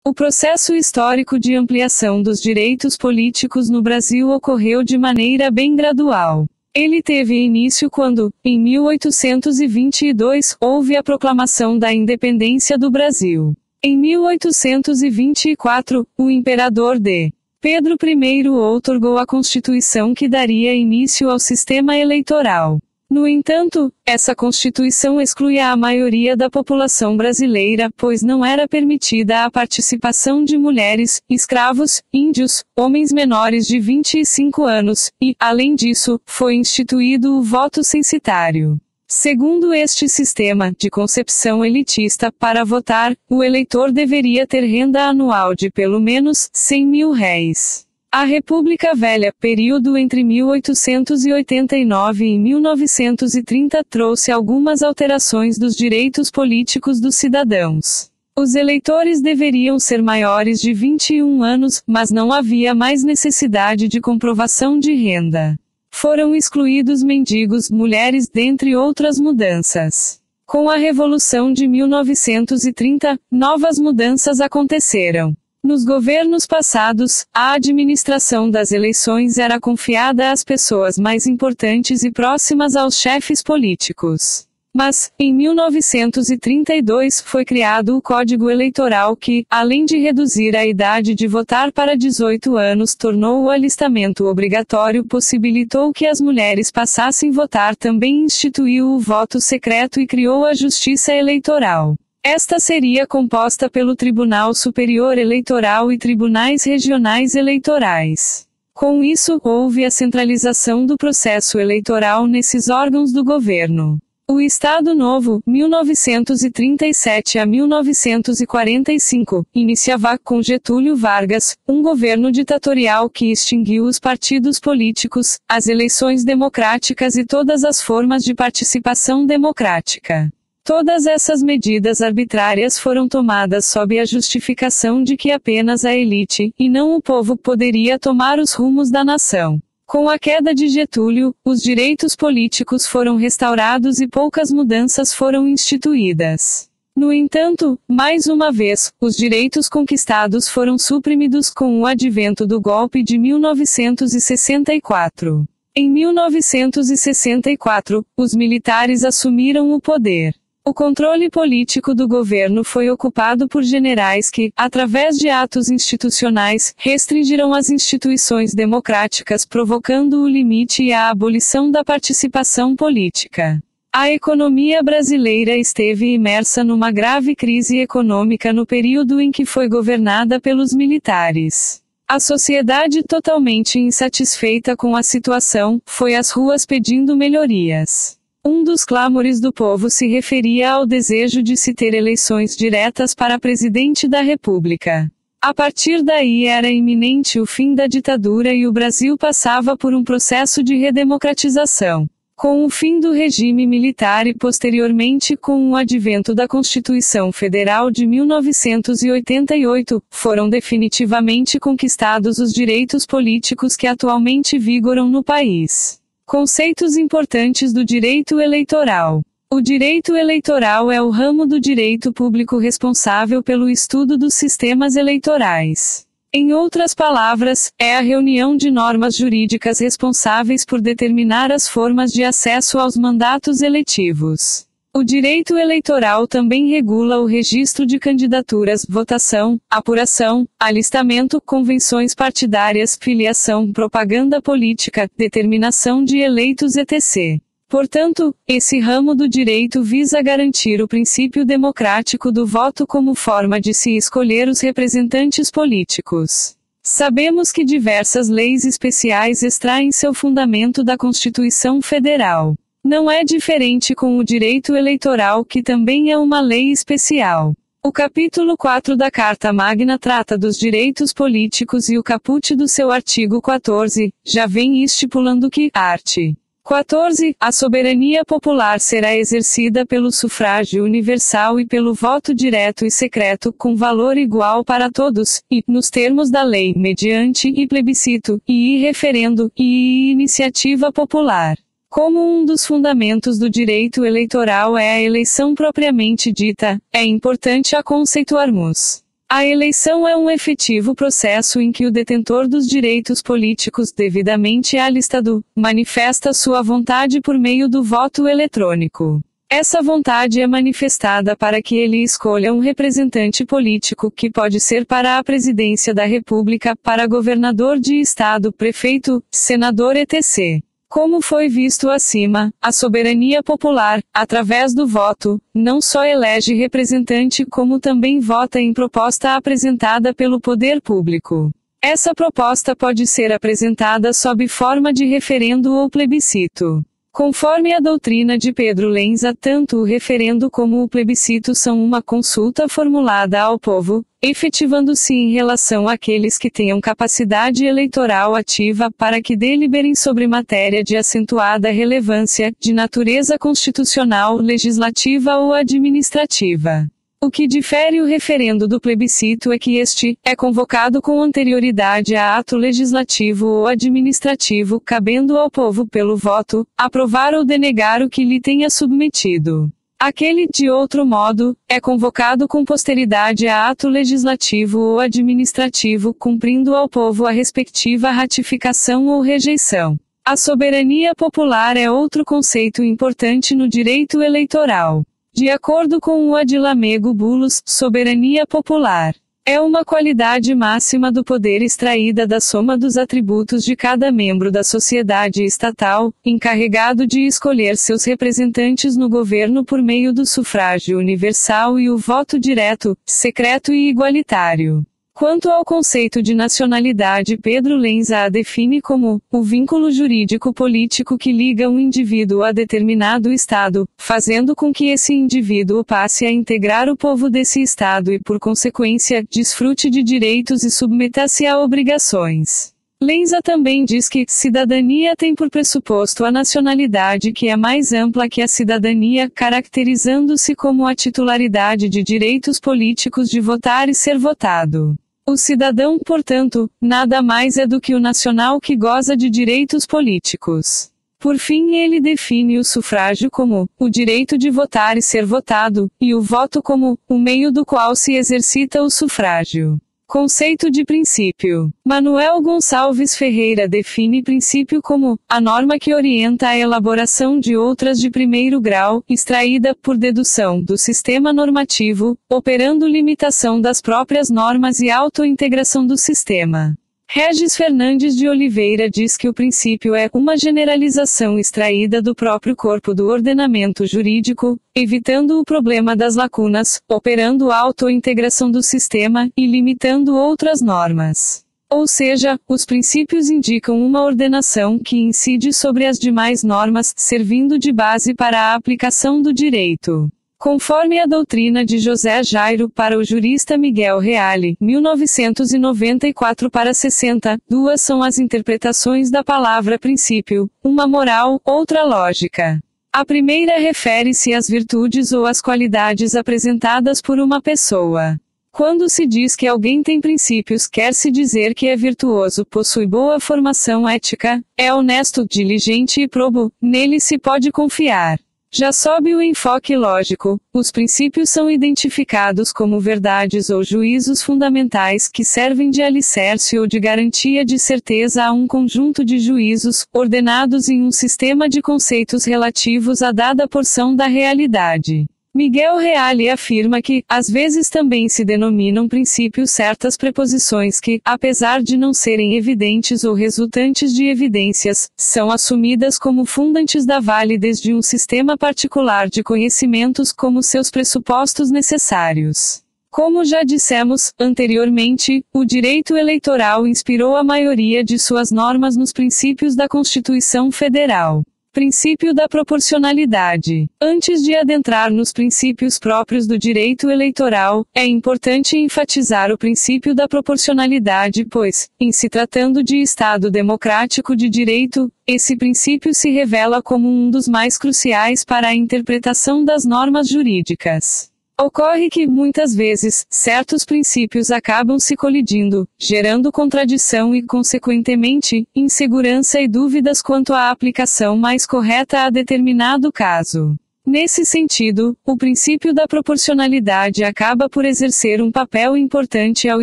O processo histórico de ampliação dos direitos políticos no Brasil ocorreu de maneira bem gradual. Ele teve início quando, em 1822, houve a proclamação da independência do Brasil. Em 1824, o imperador D. Pedro I outorgou a Constituição que daria início ao sistema eleitoral. No entanto, essa Constituição excluía a maioria da população brasileira, pois não era permitida a participação de mulheres, escravos, índios, homens menores de 25 anos, e, além disso, foi instituído o voto censitário. Segundo este sistema, de concepção elitista, para votar, o eleitor deveria ter renda anual de pelo menos R$100.000. A República Velha, período entre 1889 e 1930, trouxe algumas alterações dos direitos políticos dos cidadãos. Os eleitores deveriam ser maiores de 21 anos, mas não havia mais necessidade de comprovação de renda. Foram excluídos mendigos, mulheres, dentre outras mudanças. Com a Revolução de 1930, novas mudanças aconteceram. Nos governos passados, a administração das eleições era confiada às pessoas mais importantes e próximas aos chefes políticos. Mas, em 1932, foi criado o Código Eleitoral que, além de reduzir a idade de votar para 18 anos, tornou o alistamento obrigatório, possibilitou que as mulheres passassem a votar, também instituiu o voto secreto e criou a Justiça Eleitoral. Esta seria composta pelo Tribunal Superior Eleitoral e tribunais regionais eleitorais. Com isso, houve a centralização do processo eleitoral nesses órgãos do governo. O Estado Novo, 1937 a 1945, iniciava, com Getúlio Vargas, um governo ditatorial que extinguiu os partidos políticos, as eleições democráticas e todas as formas de participação democrática. Todas essas medidas arbitrárias foram tomadas sob a justificação de que apenas a elite, e não o povo, poderia tomar os rumos da nação. Com a queda de Getúlio, os direitos políticos foram restaurados e poucas mudanças foram instituídas. No entanto, mais uma vez, os direitos conquistados foram suprimidos com o advento do golpe de 1964. Em 1964, os militares assumiram o poder. O controle político do governo foi ocupado por generais que, através de atos institucionais, restringiram as instituições democráticas, provocando o limite e a abolição da participação política. A economia brasileira esteve imersa numa grave crise econômica no período em que foi governada pelos militares. A sociedade, totalmente insatisfeita com a situação, foi às ruas pedindo melhorias. Um dos clamores do povo se referia ao desejo de se ter eleições diretas para presidente da República. A partir daí era iminente o fim da ditadura e o Brasil passava por um processo de redemocratização. Com o fim do regime militar e posteriormente com o advento da Constituição Federal de 1988, foram definitivamente conquistados os direitos políticos que atualmente vigoram no país. Conceitos importantes do direito eleitoral. O direito eleitoral é o ramo do direito público responsável pelo estudo dos sistemas eleitorais. Em outras palavras, é a reunião de normas jurídicas responsáveis por determinar as formas de acesso aos mandatos eletivos. O direito eleitoral também regula o registro de candidaturas, votação, apuração, alistamento, convenções partidárias, filiação, propaganda política, determinação de eleitos etc. Portanto, esse ramo do direito visa garantir o princípio democrático do voto como forma de se escolher os representantes políticos. Sabemos que diversas leis especiais extraem seu fundamento da Constituição Federal. Não é diferente com o direito eleitoral, que também é uma lei especial. O capítulo 4 da Carta Magna trata dos direitos políticos e o caput do seu artigo 14, já vem estipulando que, art. 14, a soberania popular será exercida pelo sufrágio universal e pelo voto direto e secreto, com valor igual para todos, e, nos termos da lei, mediante e plebiscito, e referendo, e iniciativa popular. Como um dos fundamentos do direito eleitoral é a eleição propriamente dita, é importante a conceituarmos A eleição é um efetivo processo em que o detentor dos direitos políticos devidamente alistado manifesta sua vontade por meio do voto eletrônico. Essa vontade é manifestada para que ele escolha um representante político que pode ser para a presidência da República, para governador de estado, prefeito, senador etc. Como foi visto acima, a soberania popular, através do voto, não só elege representante como também vota em proposta apresentada pelo poder público. Essa proposta pode ser apresentada sob forma de referendo ou plebiscito. Conforme a doutrina de Pedro Lenza, tanto o referendo como o plebiscito são uma consulta formulada ao povo, efetivando-se em relação àqueles que tenham capacidade eleitoral ativa para que deliberem sobre matéria de acentuada relevância, de natureza constitucional, legislativa ou administrativa. O que difere o referendo do plebiscito é que este é convocado com anterioridade a ato legislativo ou administrativo, cabendo ao povo pelo voto, aprovar ou denegar o que lhe tenha submetido. Aquele, de outro modo, é convocado com posteridade a ato legislativo ou administrativo, cumprindo ao povo a respectiva ratificação ou rejeição. A soberania popular é outro conceito importante no direito eleitoral. De acordo com o Adilamego Bulos, soberania popular é uma qualidade máxima do poder extraída da soma dos atributos de cada membro da sociedade estatal, encarregado de escolher seus representantes no governo por meio do sufrágio universal e o voto direto, secreto e igualitário. Quanto ao conceito de nacionalidade, Pedro Lenza a define como o vínculo jurídico-político que liga um indivíduo a determinado Estado, fazendo com que esse indivíduo passe a integrar o povo desse Estado e, por consequência, desfrute de direitos e submeta-se a obrigações. Lenza também diz que cidadania tem por pressuposto a nacionalidade, que é mais ampla que a cidadania, caracterizando-se como a titularidade de direitos políticos de votar e ser votado. O cidadão, portanto, nada mais é do que o nacional que goza de direitos políticos. Por fim, ele define o sufrágio como o direito de votar e ser votado, e o voto como o meio do qual se exercita o sufrágio. Conceito de princípio. Manuel Gonçalves Ferreira define princípio como a norma que orienta a elaboração de outras de primeiro grau, extraída, por dedução, do sistema normativo, operando limitação das próprias normas e autointegração do sistema. Regis Fernandes de Oliveira diz que o princípio é uma generalização extraída do próprio corpo do ordenamento jurídico, evitando o problema das lacunas, operando autointegração do sistema e limitando outras normas. Ou seja, os princípios indicam uma ordenação que incide sobre as demais normas, servindo de base para a aplicação do direito. Conforme a doutrina de José Jairo para o jurista Miguel Reale, 1994-60, duas são as interpretações da palavra princípio, uma moral, outra lógica. A primeira refere-se às virtudes ou às qualidades apresentadas por uma pessoa. Quando se diz que alguém tem princípios, quer-se dizer que é virtuoso, possui boa formação ética, é honesto, diligente e probo, nele se pode confiar. Já sob o enfoque lógico, os princípios são identificados como verdades ou juízos fundamentais que servem de alicerce ou de garantia de certeza a um conjunto de juízos, ordenados em um sistema de conceitos relativos a dada porção da realidade. Miguel Reale afirma que, às vezes também se denominam princípios certas preposições que, apesar de não serem evidentes ou resultantes de evidências, são assumidas como fundantes da validez de um sistema particular de conhecimentos como seus pressupostos necessários. Como já dissemos anteriormente, o direito eleitoral inspirou a maioria de suas normas nos princípios da Constituição Federal. Princípio da proporcionalidade. Antes de adentrar nos princípios próprios do direito eleitoral, é importante enfatizar o princípio da proporcionalidade, pois, em se tratando de Estado democrático de direito, esse princípio se revela como um dos mais cruciais para a interpretação das normas jurídicas. Ocorre que, muitas vezes, certos princípios acabam se colidindo, gerando contradição e, consequentemente, insegurança e dúvidas quanto à aplicação mais correta a determinado caso. Nesse sentido, o princípio da proporcionalidade acaba por exercer um papel importante ao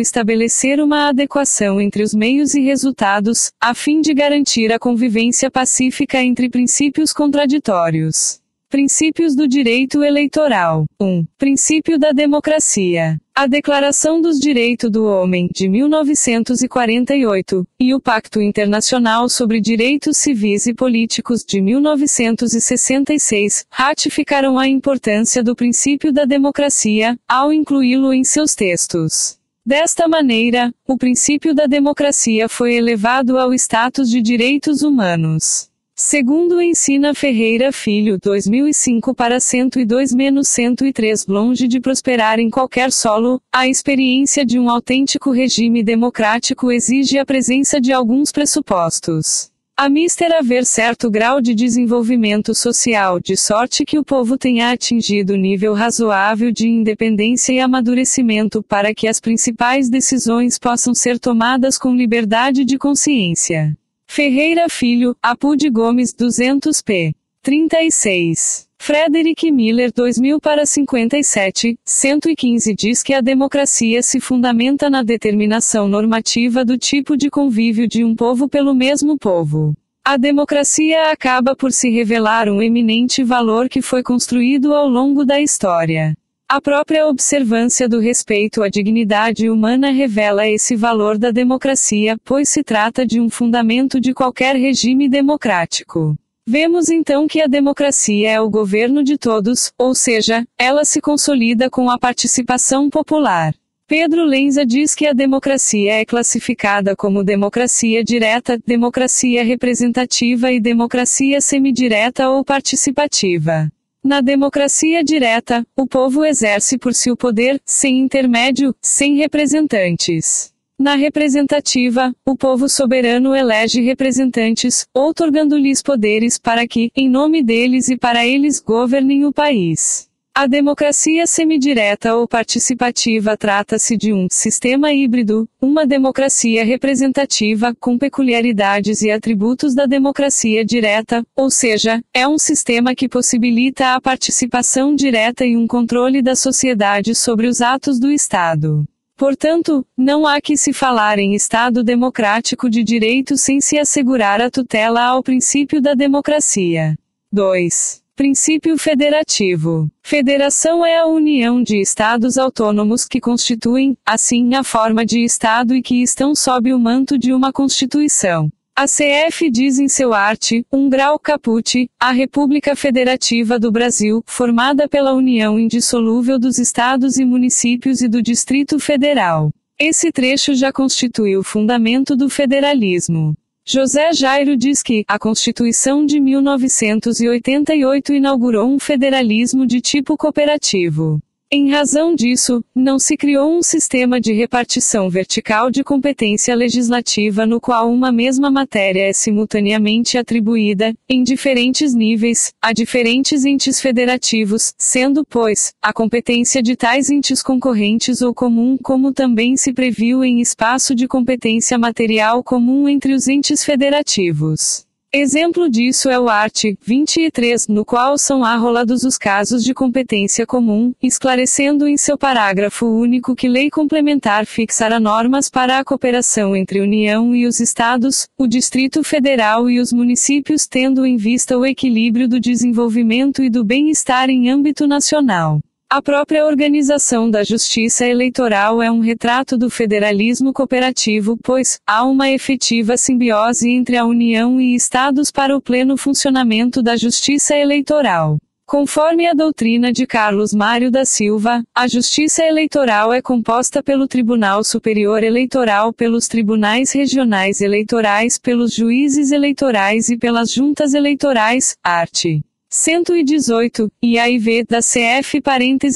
estabelecer uma adequação entre os meios e resultados, a fim de garantir a convivência pacífica entre princípios contraditórios. Princípios do direito eleitoral. 1. Princípio da democracia. A Declaração dos Direitos do Homem, de 1948, e o Pacto Internacional sobre Direitos Civis e Políticos, de 1966, ratificaram a importância do princípio da democracia, ao incluí-lo em seus textos. Desta maneira, o princípio da democracia foi elevado ao status de direitos humanos. Segundo ensina Ferreira Filho, 2005 para 102-103. Longe de prosperar em qualquer solo, a experiência de um autêntico regime democrático exige a presença de alguns pressupostos. A mister haver certo grau de desenvolvimento social, de sorte que o povo tenha atingido nível razoável de independência e amadurecimento para que as principais decisões possam ser tomadas com liberdade de consciência. Ferreira Filho, Apud Gomes 200 p. 36. Frederick Miller 2000 para 57, 115 diz que a democracia se fundamenta na determinação normativa do tipo de convívio de um povo pelo mesmo povo. A democracia acaba por se revelar um eminente valor que foi construído ao longo da história. A própria observância do respeito à dignidade humana revela esse valor da democracia, pois se trata de um fundamento de qualquer regime democrático. Vemos então que a democracia é o governo de todos, ou seja, ela se consolida com a participação popular. Pedro Lenza diz que a democracia é classificada como democracia direta, democracia representativa e democracia semidireta ou participativa. Na democracia direta, o povo exerce por si o poder, sem intermédio, sem representantes. Na representativa, o povo soberano elege representantes, outorgando-lhes poderes para que, em nome deles e para eles, governem o país. A democracia semidireta ou participativa trata-se de um sistema híbrido, uma democracia representativa com peculiaridades e atributos da democracia direta, ou seja, é um sistema que possibilita a participação direta e um controle da sociedade sobre os atos do Estado. Portanto, não há que se falar em Estado democrático de direito sem se assegurar a tutela ao princípio da democracia. 2. Princípio federativo. Federação é a união de Estados autônomos que constituem, assim, a forma de Estado e que estão sob o manto de uma Constituição. A CF diz em seu art. 1 grau caput, a República Federativa do Brasil, formada pela união indissolúvel dos Estados e municípios e do Distrito Federal. Esse trecho já constitui o fundamento do federalismo. José Jairo diz que a Constituição de 1988 inaugurou um federalismo de tipo cooperativo. Em razão disso, não se criou um sistema de repartição vertical de competência legislativa no qual uma mesma matéria é simultaneamente atribuída, em diferentes níveis, a diferentes entes federativos, sendo, pois, a competência de tais entes concorrentes ou comum, como também se previu em espaço de competência material comum entre os entes federativos. Exemplo disso é o art. 23, no qual são arrolados os casos de competência comum, esclarecendo em seu parágrafo único que lei complementar fixará normas para a cooperação entre a União e os Estados, o Distrito Federal e os municípios, tendo em vista o equilíbrio do desenvolvimento e do bem-estar em âmbito nacional. A própria organização da justiça eleitoral é um retrato do federalismo cooperativo, pois há uma efetiva simbiose entre a União e Estados para o pleno funcionamento da justiça eleitoral. Conforme a doutrina de Carlos Mário da Silva, a justiça eleitoral é composta pelo Tribunal Superior Eleitoral, pelos tribunais regionais eleitorais, pelos juízes eleitorais e pelas juntas eleitorais, art. 118, e AIV da CF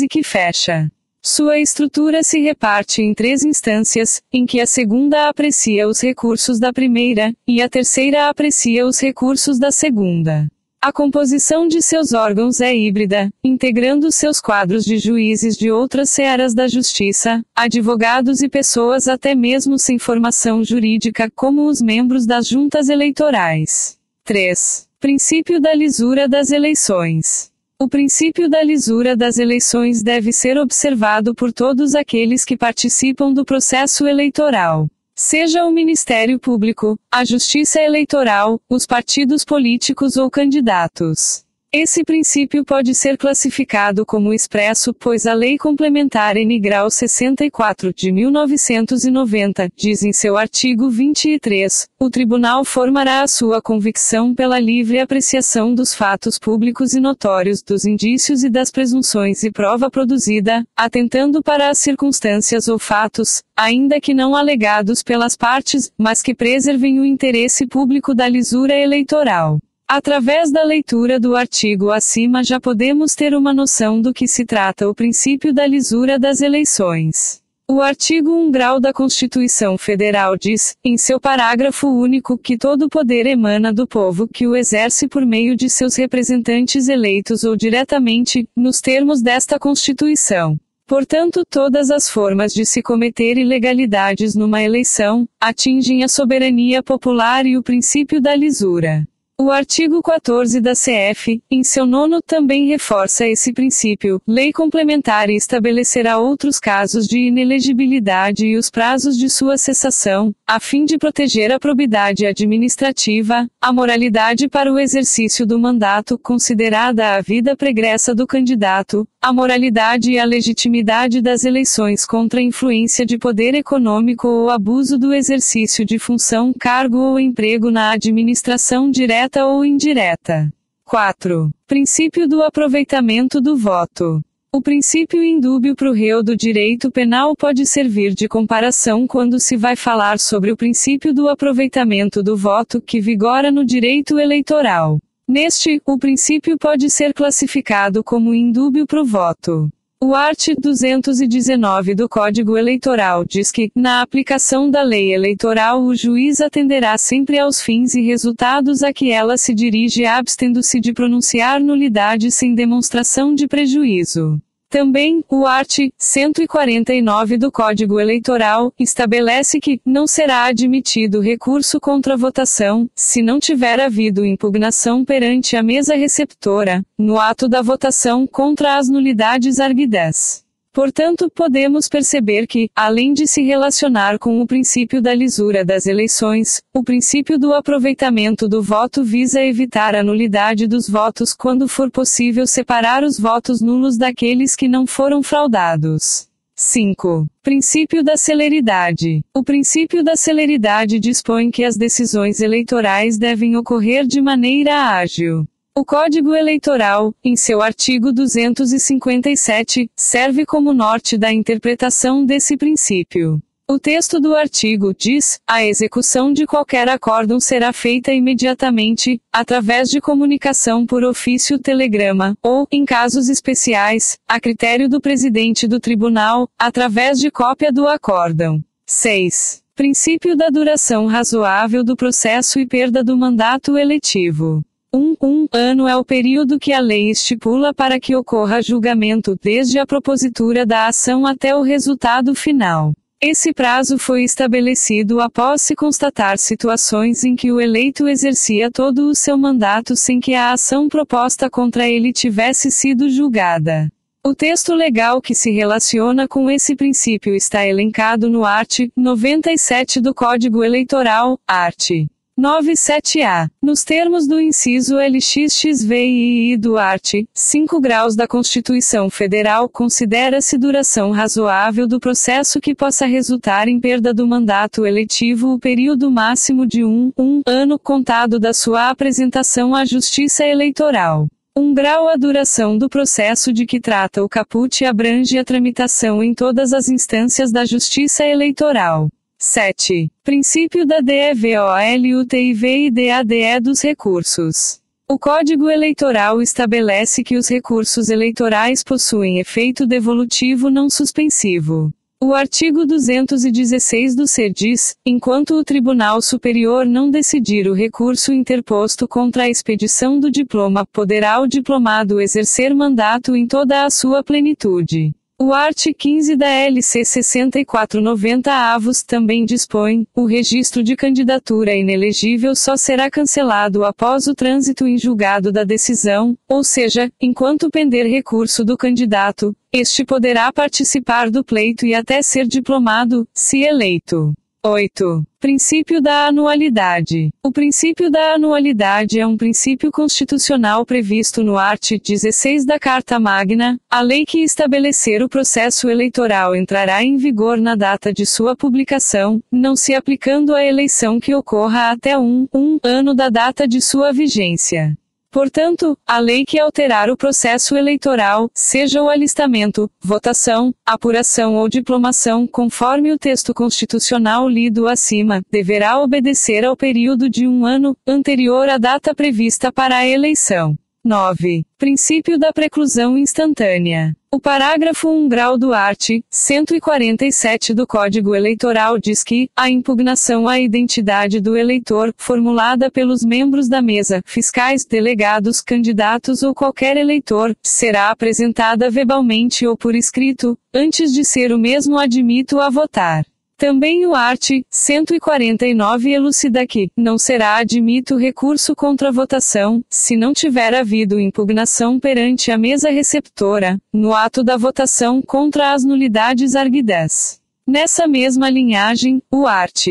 que fecha. Sua estrutura se reparte em 3 instâncias, em que a segunda aprecia os recursos da primeira, e a terceira aprecia os recursos da segunda. A composição de seus órgãos é híbrida, integrando seus quadros de juízes de outras searas da justiça, advogados e pessoas até mesmo sem formação jurídica, como os membros das juntas eleitorais. 3. Princípio da lisura das eleições. O princípio da lisura das eleições deve ser observado por todos aqueles que participam do processo eleitoral. Seja o Ministério Público, a Justiça Eleitoral, os partidos políticos ou candidatos. Esse princípio pode ser classificado como expresso, pois a Lei Complementar N. Grau 64, de 1990, diz em seu artigo 23, o Tribunal formará a sua convicção pela livre apreciação dos fatos públicos e notórios, dos indícios e das presunções e prova produzida, atentando para as circunstâncias ou fatos, ainda que não alegados pelas partes, mas que preservem o interesse público da lisura eleitoral. Através da leitura do artigo acima já podemos ter uma noção do que se trata o princípio da lisura das eleições. O artigo 1 grau da Constituição Federal diz, em seu parágrafo único, que todo poder emana do povo que o exerce por meio de seus representantes eleitos ou diretamente, nos termos desta Constituição. Portanto, todas as formas de se cometer ilegalidades numa eleição, atingem a soberania popular e o princípio da lisura. O artigo 14 da CF, em seu 9º, também reforça esse princípio. Lei complementar estabelecerá outros casos de inelegibilidade e os prazos de sua cessação, a fim de proteger a probidade administrativa, a moralidade para o exercício do mandato, considerada a vida pregressa do candidato, a moralidade e a legitimidade das eleições contra a influência de poder econômico ou abuso do exercício de função, cargo ou emprego na administração direta ou indireta. 4. Princípio do aproveitamento do voto. O princípio indúbio pro réu do direito penal pode servir de comparação quando se vai falar sobre o princípio do aproveitamento do voto que vigora no direito eleitoral. Neste, o princípio pode ser classificado como indúbio pro voto. O art. 219 do Código Eleitoral diz que, na aplicação da lei eleitoral, o juiz atenderá sempre aos fins e resultados a que ela se dirige, abstendo-se de pronunciar nulidade sem demonstração de prejuízo. Também, o art. 149 do Código Eleitoral estabelece que não será admitido recurso contra a votação, se não tiver havido impugnação perante a mesa receptora, no ato da votação contra as nulidades arguidas. Portanto, podemos perceber que, além de se relacionar com o princípio da lisura das eleições, o princípio do aproveitamento do voto visa evitar a nulidade dos votos quando for possível separar os votos nulos daqueles que não foram fraudados. 5. Princípio da celeridade. O princípio da celeridade dispõe que as decisões eleitorais devem ocorrer de maneira ágil. O Código Eleitoral, em seu artigo 257, serve como norte da interpretação desse princípio. O texto do artigo diz: a execução de qualquer acórdão será feita imediatamente, através de comunicação por ofício telegrama, ou, em casos especiais, a critério do presidente do tribunal, através de cópia do acórdão. 6. Princípio da duração razoável do processo e perda do mandato eletivo. Um ano é o período que a lei estipula para que ocorra julgamento, desde a propositura da ação até o resultado final. Esse prazo foi estabelecido após se constatar situações em que o eleito exercia todo o seu mandato sem que a ação proposta contra ele tivesse sido julgada. O texto legal que se relaciona com esse princípio está elencado no art. 97 do Código Eleitoral, art. 97A. Nos termos do inciso LXXVII do art. 5 graus da Constituição Federal, considera-se duração razoável do processo que possa resultar em perda do mandato eletivo o período máximo de um ano contado da sua apresentação à Justiça Eleitoral. 1 grau. A duração do processo de que trata o caput abrange a tramitação em todas as instâncias da Justiça Eleitoral. 7. Princípio da devolutividade dos recursos. O Código Eleitoral estabelece que os recursos eleitorais possuem efeito devolutivo não suspensivo. O artigo 216 do C diz: enquanto o Tribunal Superior não decidir o recurso interposto contra a expedição do diploma, poderá o diplomado exercer mandato em toda a sua plenitude. O art. 15 da LC 6490-avos também dispõe: o registro de candidatura inelegível só será cancelado após o trânsito em julgado da decisão, ou seja, enquanto pender recurso do candidato, este poderá participar do pleito e até ser diplomado, se eleito. 8. Princípio da anualidade. O princípio da anualidade é um princípio constitucional previsto no art. 16 da Carta Magna. A lei que estabelecer o processo eleitoral entrará em vigor na data de sua publicação, não se aplicando à eleição que ocorra até um ano da data de sua vigência. Portanto, a lei que alterar o processo eleitoral, seja o alistamento, votação, apuração ou diplomação conforme o texto constitucional lido acima, deverá obedecer ao período de um ano, anterior à data prevista para a eleição. 9. Princípio da preclusão instantânea. O parágrafo 1 grau do art. 147 do Código Eleitoral diz que a impugnação à identidade do eleitor, formulada pelos membros da mesa, fiscais, delegados, candidatos ou qualquer eleitor, será apresentada verbalmente ou por escrito, antes de ser o mesmo admito a votar. Também o art. 149 elucida que não será admito recurso contra a votação, se não tiver havido impugnação perante a mesa receptora, no ato da votação contra as nulidades arguidas. Nessa mesma linhagem, o art.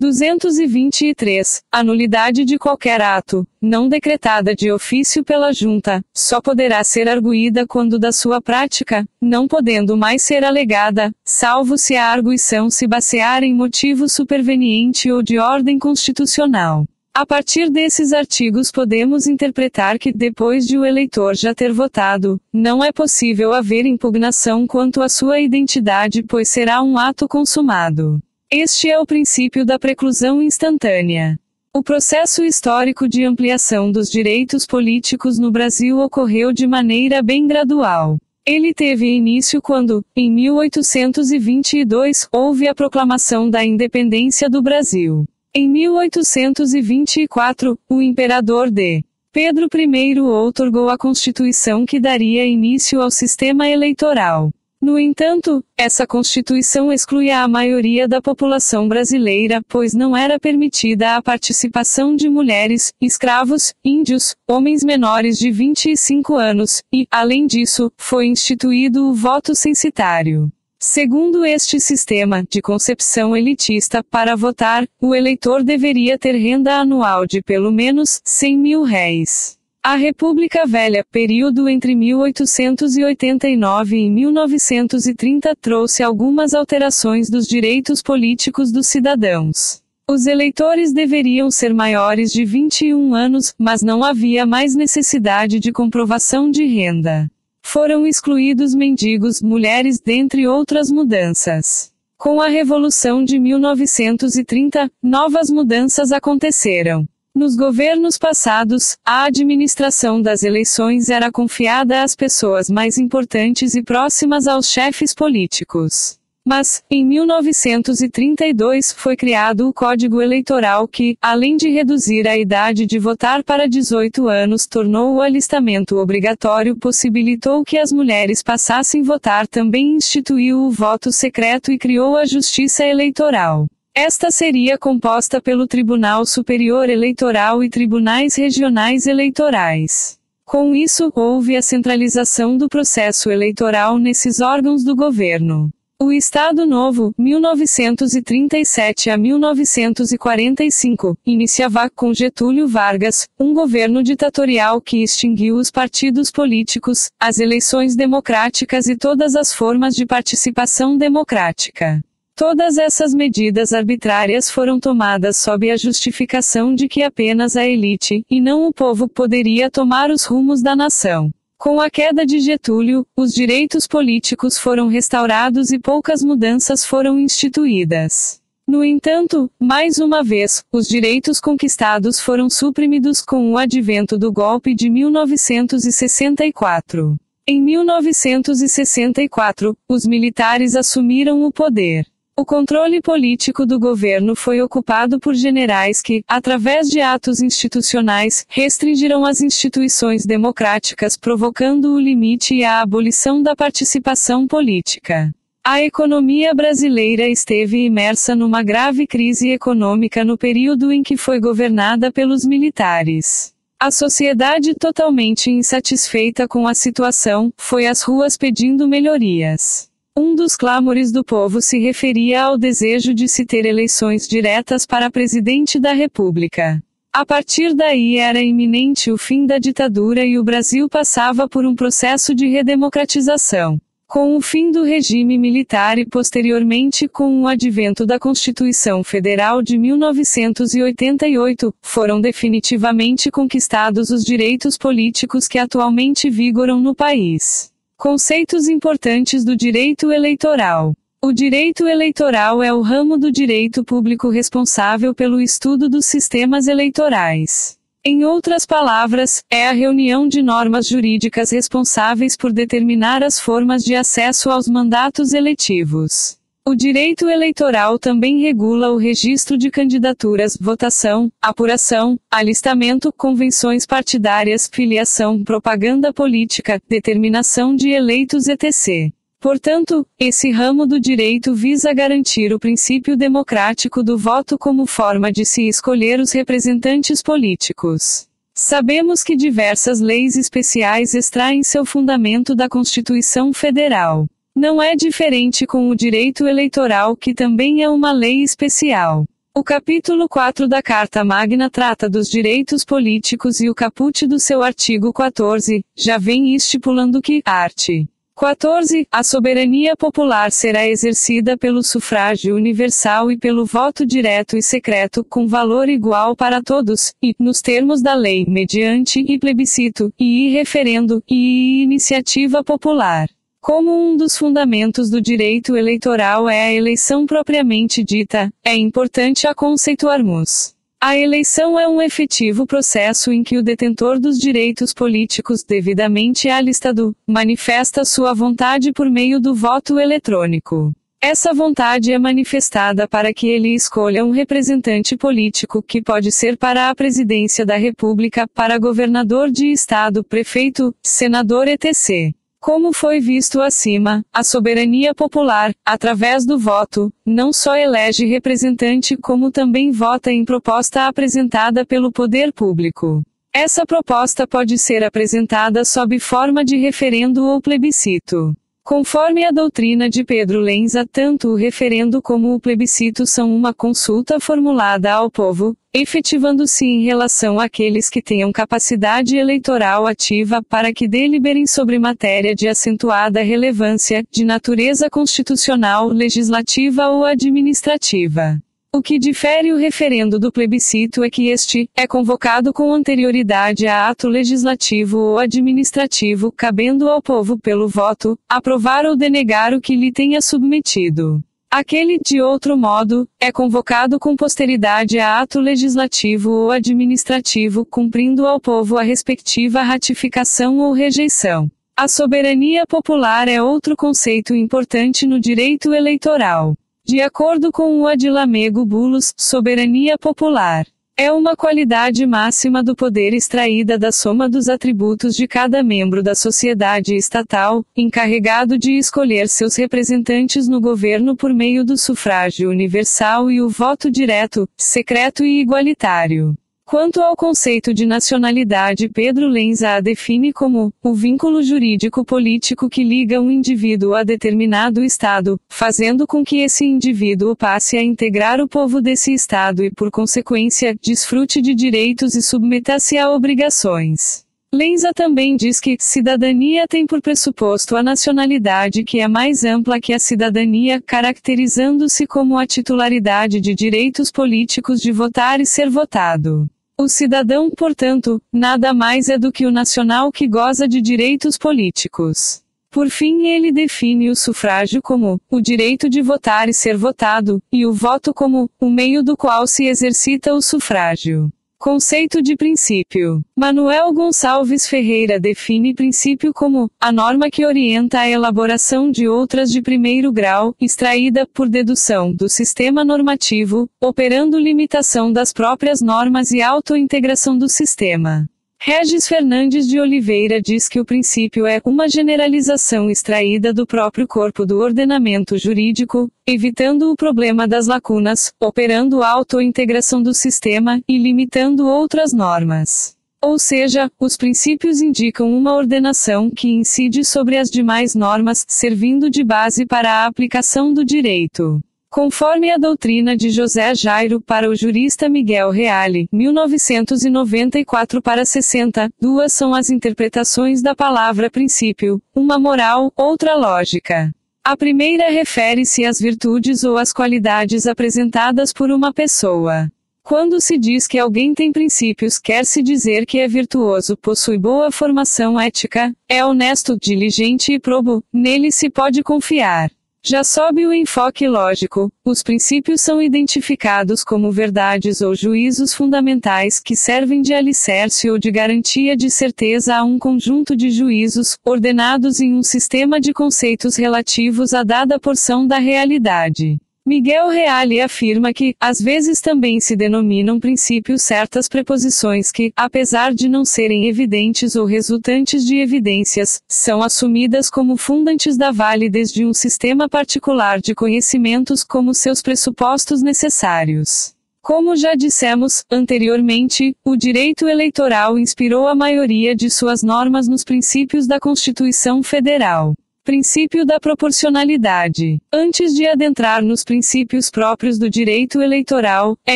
223, a nulidade de qualquer ato, não decretada de ofício pela Junta, só poderá ser arguída quando da sua prática, não podendo mais ser alegada, salvo se a arguição se basear em motivo superveniente ou de ordem constitucional. A partir desses artigos podemos interpretar que, depois de o eleitor já ter votado, não é possível haver impugnação quanto à sua identidade, pois será um ato consumado. Este é o princípio da preclusão instantânea. O processo histórico de ampliação dos direitos políticos no Brasil ocorreu de maneira bem gradual. Ele teve início quando, em 1822, houve a proclamação da independência do Brasil. Em 1824, o imperador D. Pedro I outorgou a Constituição que daria início ao sistema eleitoral. No entanto, essa Constituição excluía a maioria da população brasileira, pois não era permitida a participação de mulheres, escravos, índios, homens menores de 25 anos, e, além disso, foi instituído o voto censitário. Segundo este sistema, de concepção elitista, para votar, o eleitor deveria ter renda anual de pelo menos R$100.000. A República Velha, período entre 1889 e 1930, trouxe algumas alterações dos direitos políticos dos cidadãos. Os eleitores deveriam ser maiores de 21 anos, mas não havia mais necessidade de comprovação de renda. Foram excluídos mendigos, mulheres, dentre outras mudanças. Com a Revolução de 1930, novas mudanças aconteceram. Nos governos passados, a administração das eleições era confiada às pessoas mais importantes e próximas aos chefes políticos. Mas, em 1932, foi criado o Código Eleitoral que, além de reduzir a idade de votar para 18 anos, tornou o alistamento obrigatório, possibilitou que as mulheres passassem a votar, também instituiu o voto secreto e criou a Justiça Eleitoral. Esta seria composta pelo Tribunal Superior Eleitoral e tribunais regionais eleitorais. Com isso, houve a centralização do processo eleitoral nesses órgãos do governo. O Estado Novo, 1937 a 1945, iniciava, com Getúlio Vargas, um governo ditatorial que extinguiu os partidos políticos, as eleições democráticas e todas as formas de participação democrática. Todas essas medidas arbitrárias foram tomadas sob a justificação de que apenas a elite, e não o povo, poderia tomar os rumos da nação. Com a queda de Getúlio, os direitos políticos foram restaurados e poucas mudanças foram instituídas. No entanto, mais uma vez, os direitos conquistados foram suprimidos com o advento do golpe de 1964. Em 1964, os militares assumiram o poder. O controle político do governo foi ocupado por generais que, através de atos institucionais, restringiram as instituições democráticas, provocando o limite e a abolição da participação política. A economia brasileira esteve imersa numa grave crise econômica no período em que foi governada pelos militares. A sociedade, totalmente insatisfeita com a situação, foi às ruas pedindo melhorias. Um dos clamores do povo se referia ao desejo de se ter eleições diretas para presidente da República. A partir daí era iminente o fim da ditadura e o Brasil passava por um processo de redemocratização. Com o fim do regime militar e posteriormente com o advento da Constituição Federal de 1988, foram definitivamente conquistados os direitos políticos que atualmente vigoram no país. Conceitos importantes do direito eleitoral. O direito eleitoral é o ramo do direito público responsável pelo estudo dos sistemas eleitorais. Em outras palavras, é a reunião de normas jurídicas responsáveis por determinar as formas de acesso aos mandatos eletivos. O direito eleitoral também regula o registro de candidaturas, votação, apuração, alistamento, convenções partidárias, filiação, propaganda política, determinação de eleitos etc. Portanto, esse ramo do direito visa garantir o princípio democrático do voto como forma de se escolher os representantes políticos. Sabemos que diversas leis especiais extraem seu fundamento da Constituição Federal. Não é diferente com o direito eleitoral, que também é uma lei especial. O capítulo 4 da Carta Magna trata dos direitos políticos e o caput do seu artigo 14, já vem estipulando que, art. 14. A soberania popular será exercida pelo sufrágio universal e pelo voto direto e secreto, com valor igual para todos, e, nos termos da lei, mediante e plebiscito, e referendo, e iniciativa popular. Como um dos fundamentos do direito eleitoral é a eleição propriamente dita, é importante a conceituarmos. A eleição é um efetivo processo em que o detentor dos direitos políticos devidamente alistado, manifesta sua vontade por meio do voto eletrônico. Essa vontade é manifestada para que ele escolha um representante político, que pode ser para a presidência da República, para governador de estado, prefeito, senador etc. Como foi visto acima, a soberania popular, através do voto, não só elege representante como também vota em proposta apresentada pelo poder público. Essa proposta pode ser apresentada sob forma de referendo ou plebiscito. Conforme a doutrina de Pedro Lenza, tanto o referendo como o plebiscito são uma consulta formulada ao povo, efetivando-se em relação àqueles que tenham capacidade eleitoral ativa para que deliberem sobre matéria de acentuada relevância, de natureza constitucional, legislativa ou administrativa. O que difere o referendo do plebiscito é que este é convocado com anterioridade a ato legislativo ou administrativo, cabendo ao povo, pelo voto, aprovar ou denegar o que lhe tenha submetido. Aquele, de outro modo, é convocado com posteridade a ato legislativo ou administrativo, cumprindo ao povo a respectiva ratificação ou rejeição. A soberania popular é outro conceito importante no direito eleitoral. De acordo com o Adilamego Bulos, soberania popular é uma qualidade máxima do poder extraída da soma dos atributos de cada membro da sociedade estatal, encarregado de escolher seus representantes no governo por meio do sufrágio universal e o voto direto, secreto e igualitário. Quanto ao conceito de nacionalidade, Pedro Lenza a define como o vínculo jurídico-político que liga um indivíduo a determinado Estado, fazendo com que esse indivíduo passe a integrar o povo desse Estado e, por consequência, desfrute de direitos e submeta-se a obrigações. Lenza também diz que cidadania tem por pressuposto a nacionalidade, que é mais ampla que a cidadania, caracterizando-se como a titularidade de direitos políticos de votar e ser votado. O cidadão, portanto, nada mais é do que o nacional que goza de direitos políticos. Por fim, ele define o sufrágio como o direito de votar e ser votado, e o voto como o meio do qual se exercita o sufrágio. Conceito de princípio. Manuel Gonçalves Ferreira define princípio como a norma que orienta a elaboração de outras de primeiro grau, extraída, por dedução, do sistema normativo, operando limitação das próprias normas e autointegração do sistema. Regis Fernandes de Oliveira diz que o princípio é uma generalização extraída do próprio corpo do ordenamento jurídico, evitando o problema das lacunas, operando autointegração do sistema e limitando outras normas. Ou seja, os princípios indicam uma ordenação que incide sobre as demais normas, servindo de base para a aplicação do direito. Conforme a doutrina de José Jairo para o jurista Miguel Reale, 1994-60, duas são as interpretações da palavra princípio, uma moral, outra lógica. A primeira refere-se às virtudes ou às qualidades apresentadas por uma pessoa. Quando se diz que alguém tem princípios, quer-se dizer que é virtuoso, possui boa formação ética, é honesto, diligente e probo, nele se pode confiar. Já sob o enfoque lógico, os princípios são identificados como verdades ou juízos fundamentais que servem de alicerce ou de garantia de certeza a um conjunto de juízos, ordenados em um sistema de conceitos relativos a dada porção da realidade. Miguel Reale afirma que, às vezes também se denominam princípios certas preposições que, apesar de não serem evidentes ou resultantes de evidências, são assumidas como fundantes da validez de um sistema particular de conhecimentos como seus pressupostos necessários. Como já dissemos anteriormente, o direito eleitoral inspirou a maioria de suas normas nos princípios da Constituição Federal. Princípio da proporcionalidade. Antes de adentrar nos princípios próprios do direito eleitoral, é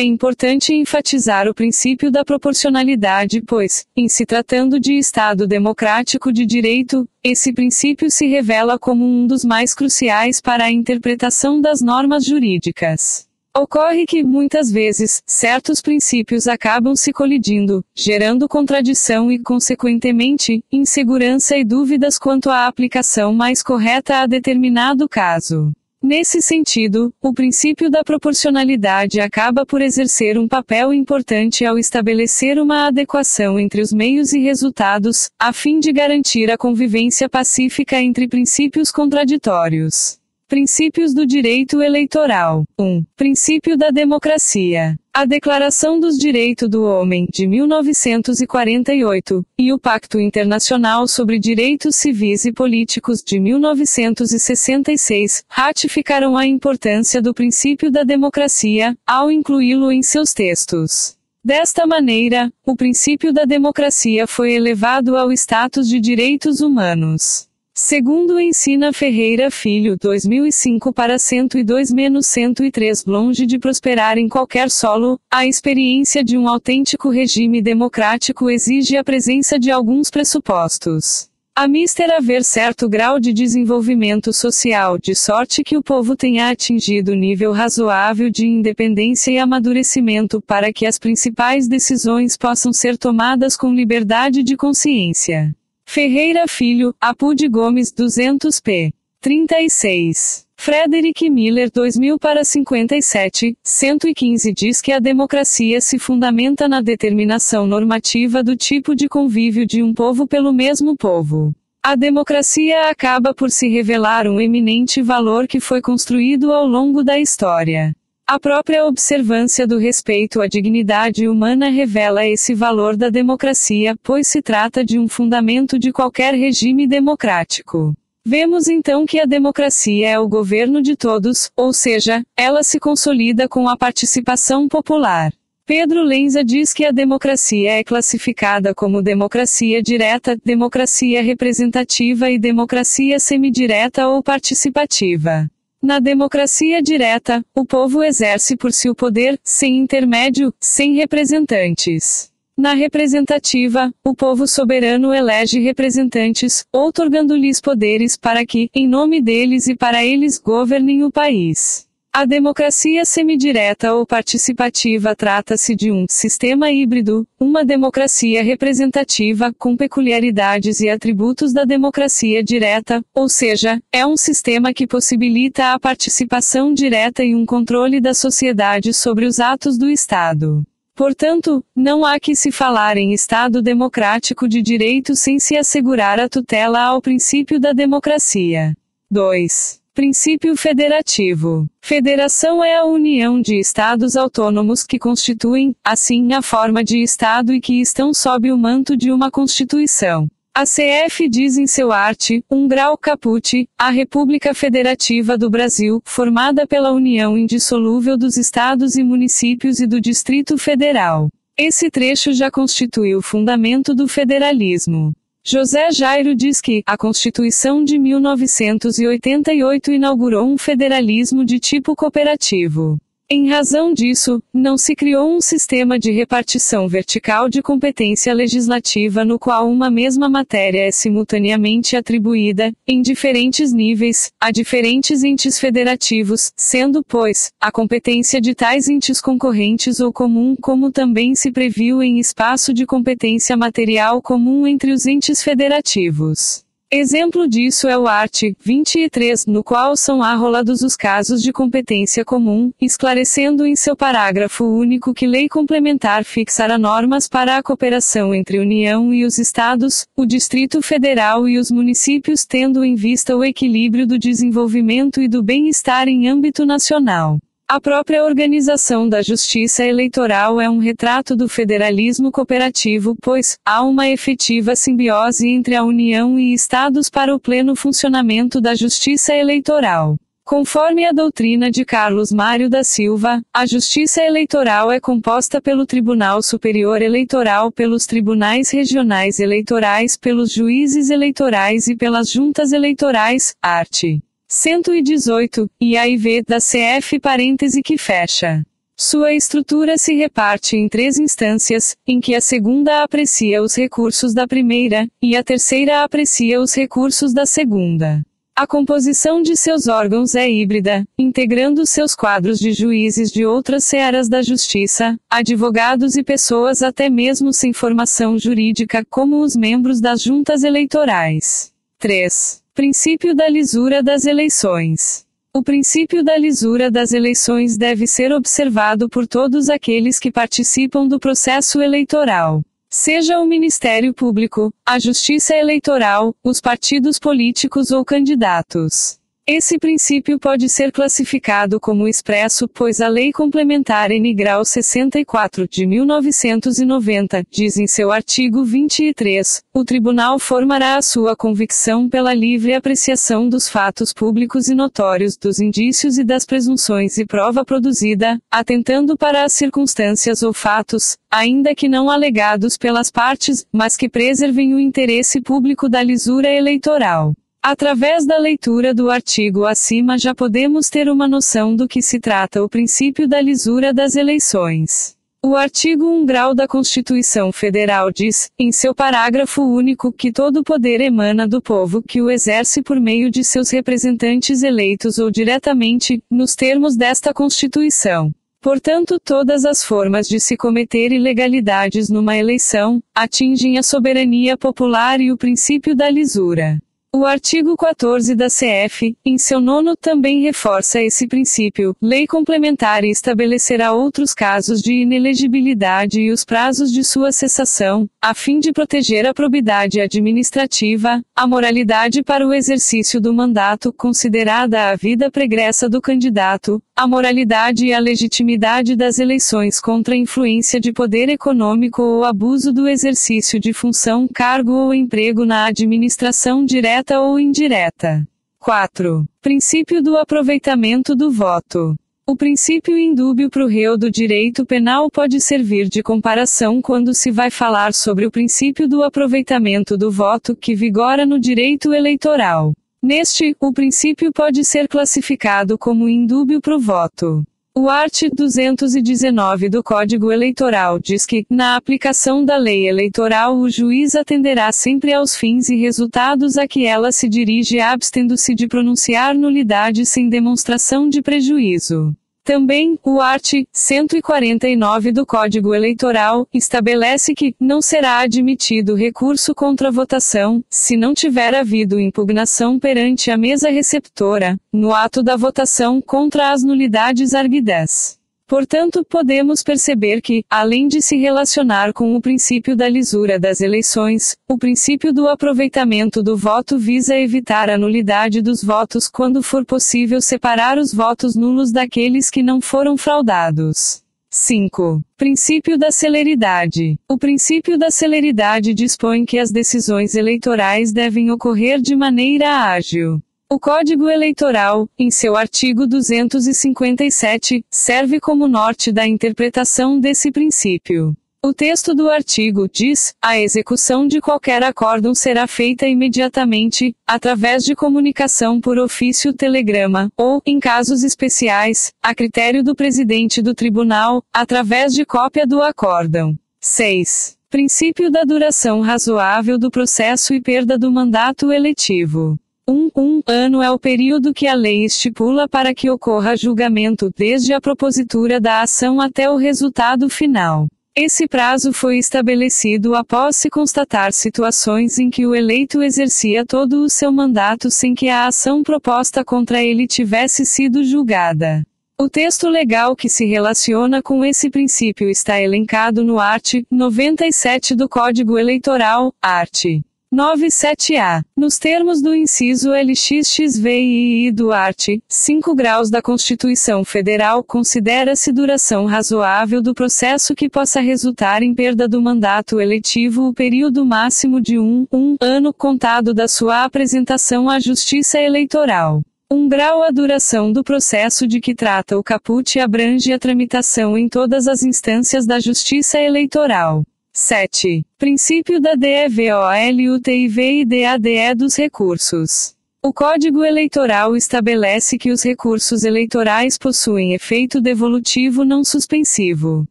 importante enfatizar o princípio da proporcionalidade, pois, em se tratando de Estado democrático de direito, esse princípio se revela como um dos mais cruciais para a interpretação das normas jurídicas. Ocorre que, muitas vezes, certos princípios acabam se colidindo, gerando contradição e, consequentemente, insegurança e dúvidas quanto à aplicação mais correta a determinado caso. Nesse sentido, o princípio da proporcionalidade acaba por exercer um papel importante ao estabelecer uma adequação entre os meios e resultados, a fim de garantir a convivência pacífica entre princípios contraditórios. Princípios do direito eleitoral. 1. Princípio da democracia. A Declaração dos Direitos do Homem, de 1948, e o Pacto Internacional sobre Direitos Civis e Políticos, de 1966, ratificaram a importância do princípio da democracia, ao incluí-lo em seus textos. Desta maneira, o princípio da democracia foi elevado ao status de direitos humanos. Segundo ensina Ferreira Filho 2005 para 102-103 longe de prosperar em qualquer solo, a experiência de um autêntico regime democrático exige a presença de alguns pressupostos. A mister haver certo grau de desenvolvimento social de sorte que o povo tenha atingido nível razoável de independência e amadurecimento para que as principais decisões possam ser tomadas com liberdade de consciência. Ferreira Filho, Apude Gomes 200 p. 36. Frederick Miller 2000 para 57, 115 diz que a democracia se fundamenta na determinação normativa do tipo de convívio de um povo pelo mesmo povo. A democracia acaba por se revelar um eminente valor que foi construído ao longo da história. A própria observância do respeito à dignidade humana revela esse valor da democracia, pois se trata de um fundamento de qualquer regime democrático. Vemos então que a democracia é o governo de todos, ou seja, ela se consolida com a participação popular. Pedro Lenza diz que a democracia é classificada como democracia direta, democracia representativa e democracia semidireta ou participativa. Na democracia direta, o povo exerce por si o poder, sem intermédio, sem representantes. Na representativa, o povo soberano elege representantes, outorgando-lhes poderes para que, em nome deles e para eles, governem o país. A democracia semidireta ou participativa trata-se de um sistema híbrido, uma democracia representativa com peculiaridades e atributos da democracia direta, ou seja, é um sistema que possibilita a participação direta e um controle da sociedade sobre os atos do Estado. Portanto, não há que se falar em Estado democrático de direito sem se assegurar a tutela ao princípio da democracia. 2. Princípio federativo. Federação é a união de Estados autônomos que constituem, assim, a forma de Estado e que estão sob o manto de uma Constituição. A CF diz em seu art. 1 grau caput, a República Federativa do Brasil, formada pela união indissolúvel dos Estados e municípios e do Distrito Federal. Esse trecho já constitui o fundamento do federalismo. José Jairo diz que a Constituição de 1988 inaugurou um federalismo de tipo cooperativo. Em razão disso, não se criou um sistema de repartição vertical de competência legislativa no qual uma mesma matéria é simultaneamente atribuída, em diferentes níveis, a diferentes entes federativos, sendo, pois, a competência de tais entes concorrentes ou comum, como também se previu em espaço de competência material comum entre os entes federativos. Exemplo disso é o art. 23, no qual são arrolados os casos de competência comum, esclarecendo em seu parágrafo único que lei complementar fixará normas para a cooperação entre a União e os Estados, o Distrito Federal e os municípios, tendo em vista o equilíbrio do desenvolvimento e do bem-estar em âmbito nacional. A própria organização da justiça eleitoral é um retrato do federalismo cooperativo, pois há uma efetiva simbiose entre a União e Estados para o pleno funcionamento da justiça eleitoral. Conforme a doutrina de Carlos Mário da Silva, a justiça eleitoral é composta pelo Tribunal Superior Eleitoral, pelos tribunais regionais eleitorais, pelos juízes eleitorais e pelas juntas eleitorais, art. 118, e AIV da CF parêntese que fecha. Sua estrutura se reparte em 3 instâncias, em que a segunda aprecia os recursos da primeira, e a terceira aprecia os recursos da segunda. A composição de seus órgãos é híbrida, integrando seus quadros de juízes de outras searas da justiça, advogados e pessoas até mesmo sem formação jurídica, como os membros das juntas eleitorais. 3. Princípio da lisura das eleições. O princípio da lisura das eleições deve ser observado por todos aqueles que participam do processo eleitoral. Seja o Ministério Público, a Justiça Eleitoral, os partidos políticos ou candidatos. Esse princípio pode ser classificado como expresso, pois a Lei Complementar N. Grau 64, de 1990, diz em seu artigo 23, o Tribunal formará a sua convicção pela livre apreciação dos fatos públicos e notórios, dos indícios e das presunções e prova produzida, atentando para as circunstâncias ou fatos, ainda que não alegados pelas partes, mas que preservem o interesse público da lisura eleitoral. Através da leitura do artigo acima já podemos ter uma noção do que se trata o princípio da lisura das eleições. O artigo 1 grau da Constituição Federal diz, em seu parágrafo único, que todo poder emana do povo que o exerce por meio de seus representantes eleitos ou diretamente, nos termos desta Constituição. Portanto, todas as formas de se cometer ilegalidades numa eleição, atingem a soberania popular e o princípio da lisura. O artigo 14 da CF, em seu 9º, também reforça esse princípio. Lei complementar estabelecerá outros casos de inelegibilidade e os prazos de sua cessação, a fim de proteger a probidade administrativa, a moralidade para o exercício do mandato, considerada a vida pregressa do candidato, a moralidade e a legitimidade das eleições contra a influência de poder econômico ou abuso do exercício de função, cargo ou emprego na administração direta ou indireta. 4. Princípio do aproveitamento do voto. O princípio indúbio pro réu do direito penal pode servir de comparação quando se vai falar sobre o princípio do aproveitamento do voto que vigora no direito eleitoral. Neste, o princípio pode ser classificado como indúbio pro voto. O art. 219 do Código Eleitoral diz que, na aplicação da lei eleitoral, o juiz atenderá sempre aos fins e resultados a que ela se dirige, abstendo-se de pronunciar nulidade sem demonstração de prejuízo. Também, o art. 149 do Código Eleitoral estabelece que não será admitido recurso contra a votação, se não tiver havido impugnação perante a mesa receptora, no ato da votação contra as nulidades arguidas. Portanto, podemos perceber que, além de se relacionar com o princípio da lisura das eleições, o princípio do aproveitamento do voto visa evitar a nulidade dos votos quando for possível separar os votos nulos daqueles que não foram fraudados. 5. Princípio da celeridade. O princípio da celeridade dispõe que as decisões eleitorais devem ocorrer de maneira ágil. O Código Eleitoral, em seu artigo 257, serve como norte da interpretação desse princípio. O texto do artigo diz: a execução de qualquer acórdão será feita imediatamente, através de comunicação por ofício telegrama, ou, em casos especiais, a critério do presidente do tribunal, através de cópia do acórdão. 6. Princípio da duração razoável do processo e perda do mandato eletivo. Um ano é o período que a lei estipula para que ocorra julgamento, desde a propositura da ação até o resultado final. Esse prazo foi estabelecido após se constatar situações em que o eleito exercia todo o seu mandato sem que a ação proposta contra ele tivesse sido julgada. O texto legal que se relaciona com esse princípio está elencado no art. 97 do Código Eleitoral, art. 97A. Nos termos do inciso LXXVII do art. 5 graus da Constituição Federal, considera-se duração razoável do processo que possa resultar em perda do mandato eletivo o período máximo de um ano contado da sua apresentação à Justiça Eleitoral. 1 grau. A duração do processo de que trata o caput abrange a tramitação em todas as instâncias da Justiça Eleitoral. 7. Princípio da DEVOLUTIV e DADE dos recursos. O Código Eleitoral estabelece que os recursos eleitorais possuem efeito devolutivo não suspensivo.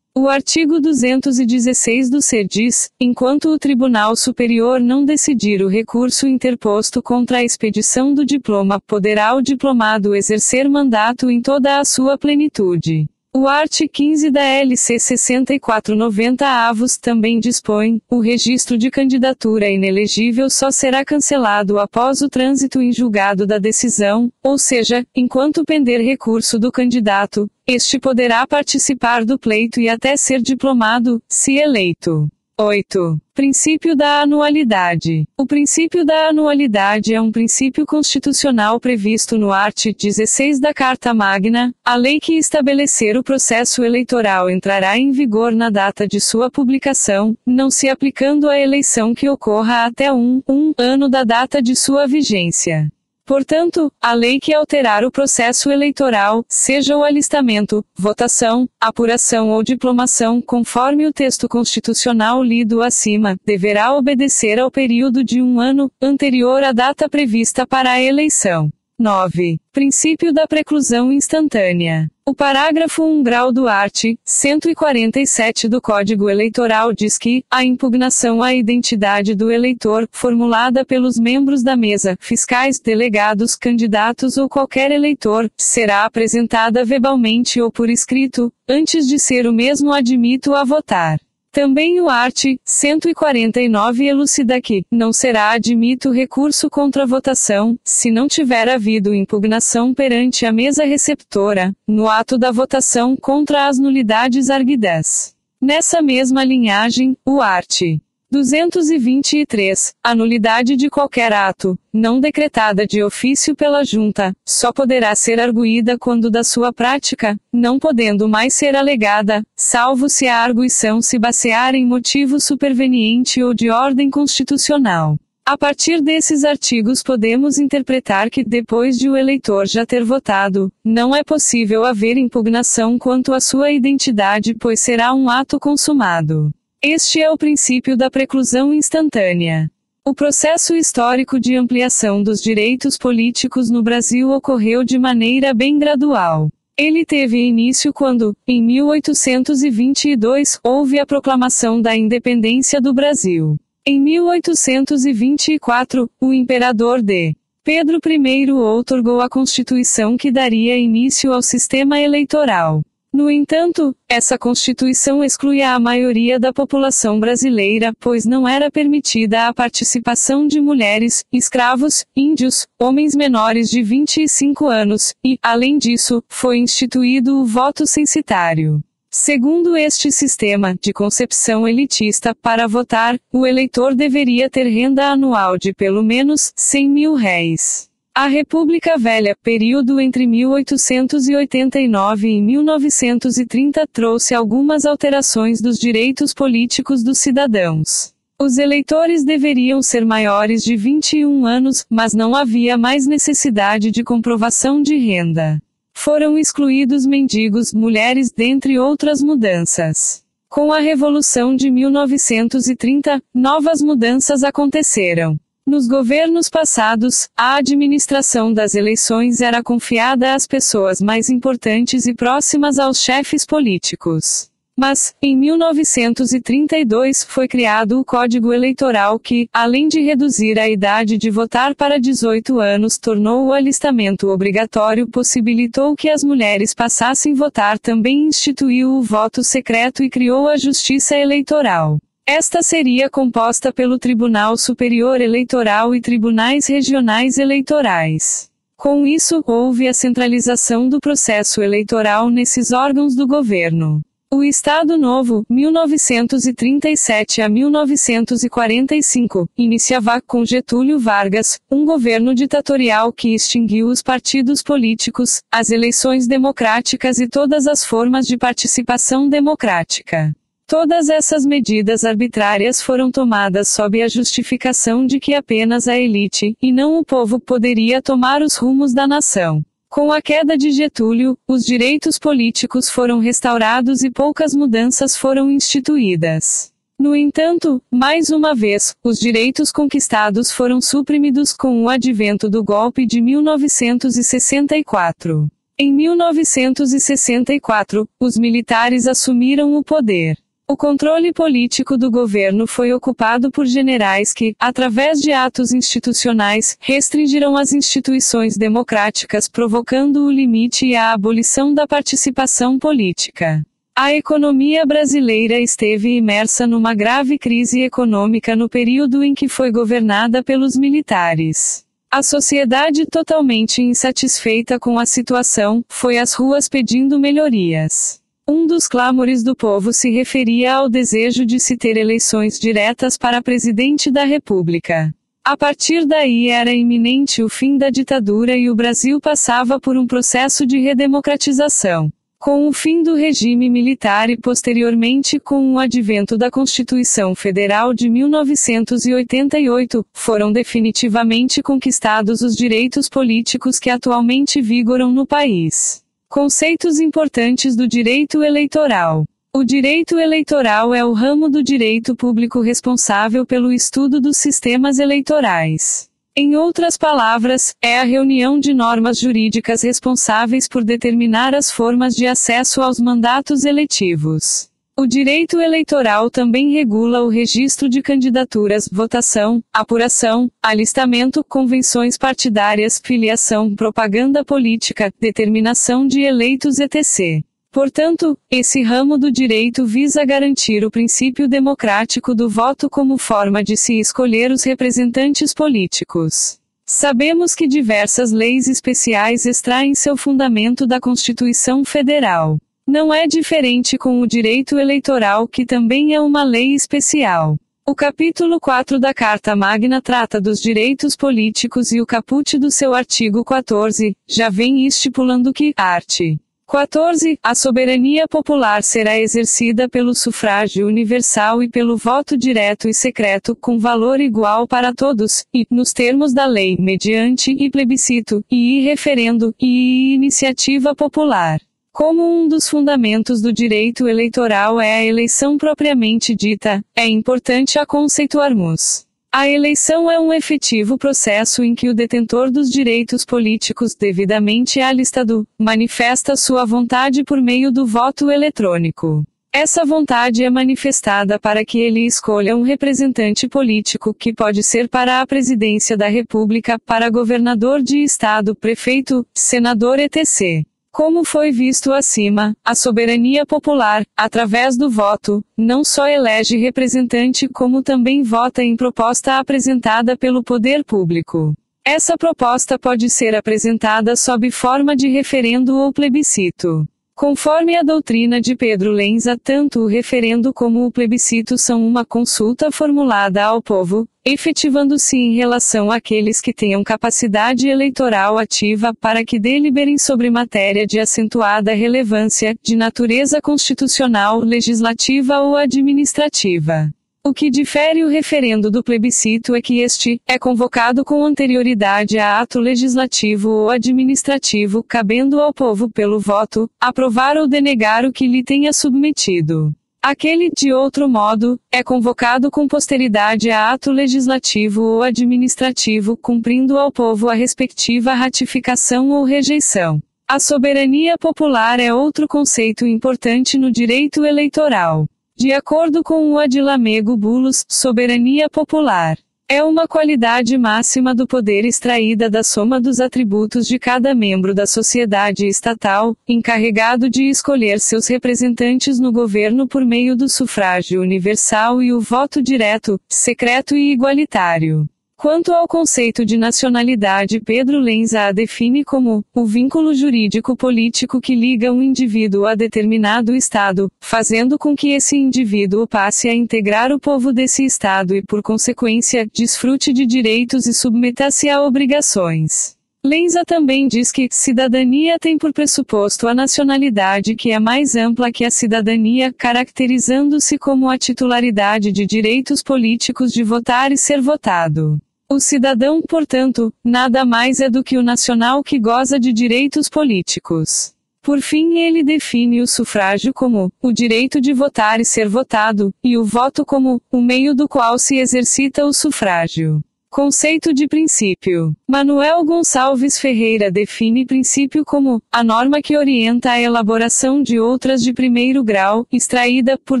O artigo 216 do C diz: enquanto o Tribunal Superior não decidir o recurso interposto contra a expedição do diploma, poderá o diplomado exercer mandato em toda a sua plenitude. O art. 15 da LC 6490-avos também dispõe: o registro de candidatura inelegível só será cancelado após o trânsito em julgado da decisão, ou seja, enquanto pender recurso do candidato, este poderá participar do pleito e até ser diplomado, se eleito. 8. Princípio da anualidade. O princípio da anualidade é um princípio constitucional previsto no art. 16 da Carta Magna. A lei que estabelecer o processo eleitoral entrará em vigor na data de sua publicação, não se aplicando à eleição que ocorra até um ano da data de sua vigência. Portanto, a lei que alterar o processo eleitoral, seja o alistamento, votação, apuração ou diplomação, conforme o texto constitucional lido acima, deverá obedecer ao período de um ano, anterior à data prevista para a eleição. 9. Princípio da preclusão instantânea. O parágrafo 1 grau do art. 147 do Código Eleitoral diz que a impugnação à identidade do eleitor, formulada pelos membros da mesa, fiscais, delegados, candidatos ou qualquer eleitor, será apresentada verbalmente ou por escrito, antes de ser o mesmo admito a votar. Também o art. 149 elucida que não será admito recurso contra a votação, se não tiver havido impugnação perante a mesa receptora, no ato da votação contra as nulidades arguidas. Nessa mesma linhagem, o art. 223, a nulidade de qualquer ato, não decretada de ofício pela Junta, só poderá ser arguída quando da sua prática, não podendo mais ser alegada, salvo se a arguição se basear em motivo superveniente ou de ordem constitucional. A partir desses artigos podemos interpretar que, depois de o eleitor já ter votado, não é possível haver impugnação quanto à sua identidade, pois será um ato consumado. Este é o princípio da preclusão instantânea. O processo histórico de ampliação dos direitos políticos no Brasil ocorreu de maneira bem gradual. Ele teve início quando, em 1822, houve a proclamação da independência do Brasil. Em 1824, o imperador D. Pedro I outorgou a Constituição que daria início ao sistema eleitoral. No entanto, essa Constituição excluía a maioria da população brasileira, pois não era permitida a participação de mulheres, escravos, índios, homens menores de 25 anos, e, além disso, foi instituído o voto censitário. Segundo este sistema de concepção elitista, para votar, o eleitor deveria ter renda anual de pelo menos R$100.000. A República Velha, período entre 1889 e 1930, trouxe algumas alterações dos direitos políticos dos cidadãos. Os eleitores deveriam ser maiores de 21 anos, mas não havia mais necessidade de comprovação de renda. Foram excluídos mendigos, mulheres, dentre outras mudanças. Com a Revolução de 1930, novas mudanças aconteceram. Nos governos passados, a administração das eleições era confiada às pessoas mais importantes e próximas aos chefes políticos. Mas, em 1932, foi criado o Código Eleitoral que, além de reduzir a idade de votar para 18 anos, tornou o alistamento obrigatório, possibilitou que as mulheres passassem a votar, também instituiu o voto secreto e criou a Justiça Eleitoral. Esta seria composta pelo Tribunal Superior Eleitoral e tribunais regionais eleitorais. Com isso, houve a centralização do processo eleitoral nesses órgãos do governo. O Estado Novo, 1937 a 1945, iniciava, com Getúlio Vargas, um governo ditatorial que extinguiu os partidos políticos, as eleições democráticas e todas as formas de participação democrática. Todas essas medidas arbitrárias foram tomadas sob a justificação de que apenas a elite, e não o povo, poderia tomar os rumos da nação. Com a queda de Getúlio, os direitos políticos foram restaurados e poucas mudanças foram instituídas. No entanto, mais uma vez, os direitos conquistados foram suprimidos com o advento do golpe de 1964. Em 1964, os militares assumiram o poder. O controle político do governo foi ocupado por generais que, através de atos institucionais, restringiram as instituições democráticas, provocando o limite e a abolição da participação política. A economia brasileira esteve imersa numa grave crise econômica no período em que foi governada pelos militares. A sociedade, totalmente insatisfeita com a situação, foi às ruas pedindo melhorias. Um dos clamores do povo se referia ao desejo de se ter eleições diretas para presidente da República. A partir daí era iminente o fim da ditadura e o Brasil passava por um processo de redemocratização. Com o fim do regime militar e posteriormente com o advento da Constituição Federal de 1988, foram definitivamente conquistados os direitos políticos que atualmente vigoram no país. Conceitos importantes do direito eleitoral. O direito eleitoral é o ramo do direito público responsável pelo estudo dos sistemas eleitorais. Em outras palavras, é a reunião de normas jurídicas responsáveis por determinar as formas de acesso aos mandatos eletivos. O direito eleitoral também regula o registro de candidaturas, votação, apuração, alistamento, convenções partidárias, filiação, propaganda política, determinação de eleitos etc. Portanto, esse ramo do direito visa garantir o princípio democrático do voto como forma de se escolher os representantes políticos. Sabemos que diversas leis especiais extraem seu fundamento da Constituição Federal. Não é diferente com o direito eleitoral, que também é uma lei especial. O capítulo 4 da Carta Magna trata dos direitos políticos e o caput do seu artigo 14, já vem estipulando que, art. 14, a soberania popular será exercida pelo sufrágio universal e pelo voto direto e secreto, com valor igual para todos, e, nos termos da lei, mediante e plebiscito, e referendo, e iniciativa popular. Como um dos fundamentos do direito eleitoral é a eleição propriamente dita, é importante a conceituarmos. A eleição é um efetivo processo em que o detentor dos direitos políticos devidamente alistado, manifesta sua vontade por meio do voto eletrônico. Essa vontade é manifestada para que ele escolha um representante político que pode ser para a presidência da República, para governador de estado, prefeito, senador etc. Como foi visto acima, a soberania popular, através do voto, não só elege representante como também vota em proposta apresentada pelo poder público. Essa proposta pode ser apresentada sob forma de referendo ou plebiscito. Conforme a doutrina de Pedro Lenza, tanto o referendo como o plebiscito são uma consulta formulada ao povo, efetivando-se em relação àqueles que tenham capacidade eleitoral ativa para que deliberem sobre matéria de acentuada relevância, de natureza constitucional, legislativa ou administrativa. O que difere o referendo do plebiscito é que este é convocado com anterioridade a ato legislativo ou administrativo, cabendo ao povo pelo voto, aprovar ou denegar o que lhe tenha submetido. Aquele, de outro modo, é convocado com posteridade a ato legislativo ou administrativo, cumprindo ao povo a respectiva ratificação ou rejeição. A soberania popular é outro conceito importante no direito eleitoral. De acordo com o Adilamego Bulos, soberania popular é uma qualidade máxima do poder extraída da soma dos atributos de cada membro da sociedade estatal, encarregado de escolher seus representantes no governo por meio do sufrágio universal e o voto direto, secreto e igualitário. Quanto ao conceito de nacionalidade, Pedro Lenza a define como o vínculo jurídico-político que liga um indivíduo a determinado Estado, fazendo com que esse indivíduo passe a integrar o povo desse Estado e, por consequência, desfrute de direitos e submeta-se a obrigações. Lenza também diz que cidadania tem por pressuposto a nacionalidade que é mais ampla que a cidadania, caracterizando-se como a titularidade de direitos políticos de votar e ser votado. O cidadão, portanto, nada mais é do que o nacional que goza de direitos políticos. Por fim, ele define o sufrágio como o direito de votar e ser votado, e o voto como o meio do qual se exercita o sufrágio. Conceito de princípio. Manuel Gonçalves Ferreira define princípio como a norma que orienta a elaboração de outras de primeiro grau, extraída, por